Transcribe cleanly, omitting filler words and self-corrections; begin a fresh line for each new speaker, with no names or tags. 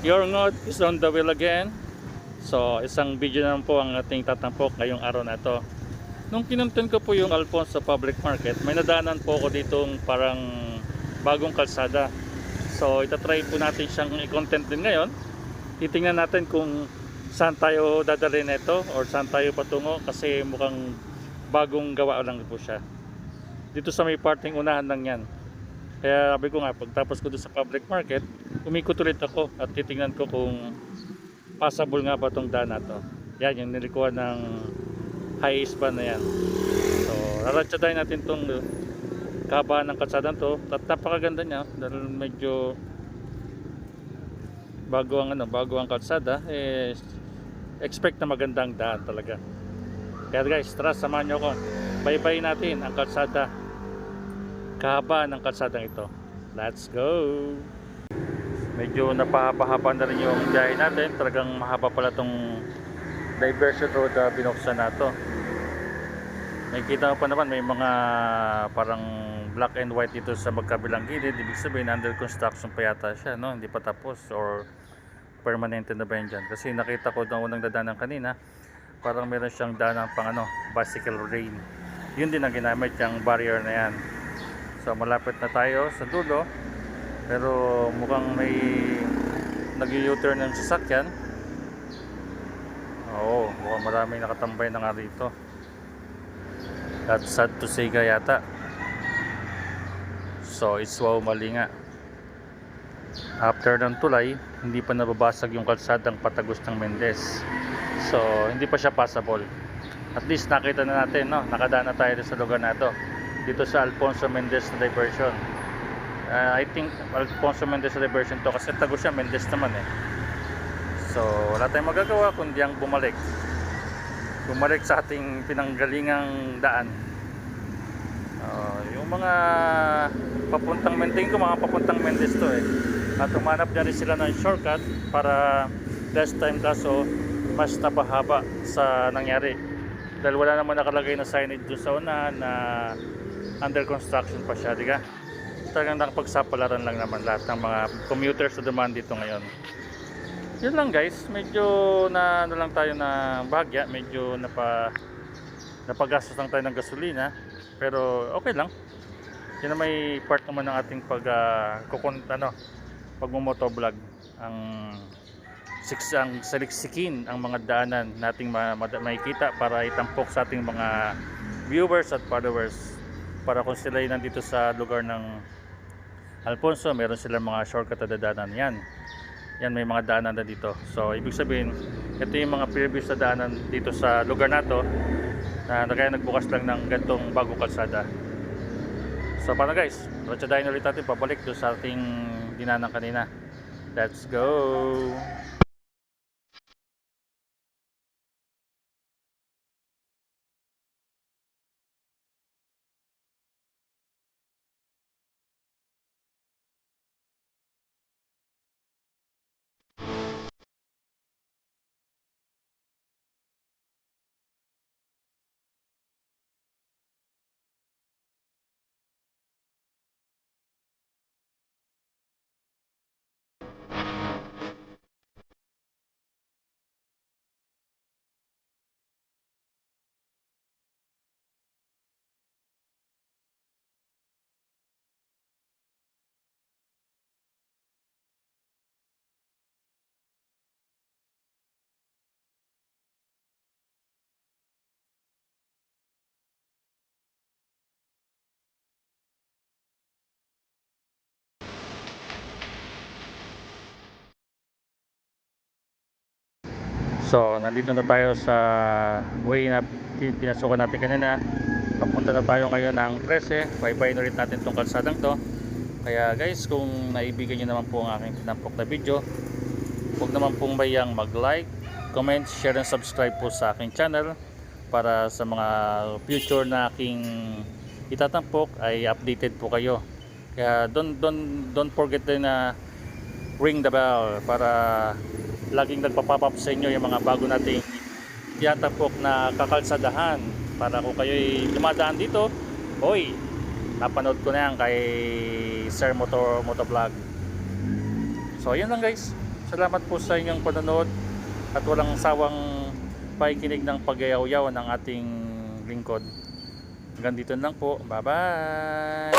Your Ngot is on the wheel again. So isang video naman po ang ating tatampok ngayong araw na ito. Nung kinuntan ko po yung Alfonso Public Market, may nadaanan po ako ditong parang bagong kalsada. So itatry po natin siyang i-content din ngayon. Titingnan natin kung saan tayo dadalhin nito or saan tayo patungo, kasi mukhang bagong gawa lang po siya. Dito sa may parting unahan lang yan. Kaya sabi ko nga, pagtapos ko doon sa public market, umikot ulit ako at titingnan ko kung passable nga ba itong daan na to. Yan, yung nilikuhan ng high span na yan. So, raratsyadahin natin itong kahabaan ng kalsadang to. At napakaganda niya dahil medyo bago ang kalsada. Expect na magandang daan talaga. Kaya guys, tara, samahan nyo ako. Bye-bye natin ang kalsada. Kahabaan ng kalsadang ito. Let's go! Medyo napahaba-haba na rin yung biyahe natin. Talagang mahaba pala itong diversion road na binuksan na ito. Nakikita pa naman may mga parang black and white dito sa magkabilang gilid. Ibig sabihin under construction pa yata siya, no? Hindi pa tapos or permanente na ba yan dyan? Kasi nakita ko na unang dadaanan kanina, parang meron siyang daan pang bicycle lane. Yun din ang ginamit yung barrier na yan. So malapit na tayo sa dulo, pero mukhang may nag-u-turn ng sasakyan. Oo, mukhang maraming nakatambay na nga rito. That's sad to say yata. So it's wow, mali nga. After ng tulay, hindi pa nababasag yung kalsadang patagos ng Mendez. So hindi pa siya passable. At least nakita na natin, no? Nakadaan na tayo sa lugar na ito, dito sa Alfonso Mendez na diversion. I think Alfonso Mendez na diversion to kasi tagos siya, Mendez naman eh. So wala tayong magagawa kundi ang bumalik sa ating pinanggalingang daan. Yung mga papuntang Mendez ko, mga papuntang Mendez to eh. At umanap na rin sila ng shortcut para last time, kaso mas napahaba sa nangyari dahil wala naman nakalagay na signage doon sa unahan na under construction pa siya, diga? Talagang nakapagsapalaran lang naman lahat ng mga commuters na dumaan dito ngayon. Yun lang guys, medyo na ano lang tayo na bahagya, medyo napagastos lang tayo ng gasolina, pero okay lang. Yun na may part naman ng ating pagmumotovlog, ang saliksikin ang mga daanan nating makikita para itampok sa ating mga viewers at followers, para kung sila nandito sa lugar ng Alfonso, meron silang mga shortcut na daanan. Yan, may mga daanan na dito. So ibig sabihin, ito yung mga previous na daanan dito sa lugar na to, na kaya nagbukas lang ng gantong bagong kalsada. So paano guys, ratsadahin ulit natin pabalik doon sa ating dinaanan kanina. Let's go! So nandito na tayo sa way na pinasukan natin kanina. Papunta na tayo ngayon ng 13. Bye-bye na rin natin itong kalsadang to. Kaya guys, kung naibigan nyo naman po ang aking tinampok na video, huwag naman pong bayang mag-like, comment, share and subscribe po sa aking channel, para sa mga future na aking itatampok ay updated po kayo. Kaya don't forget din na ring the bell para laging nagpa-pop up sa inyo yung mga bago nating tiyatapok na kakalsadahan, para kung kayo'y dumadaan dito, hoy, napanood ko na yan kay Sir Motovlog. So ayun lang guys, Salamat po sa inyong panonood at walang sawang pakikinig ng pagyayaw-yaw ng ating lingkod. Hanggang dito lang po. Bye-bye!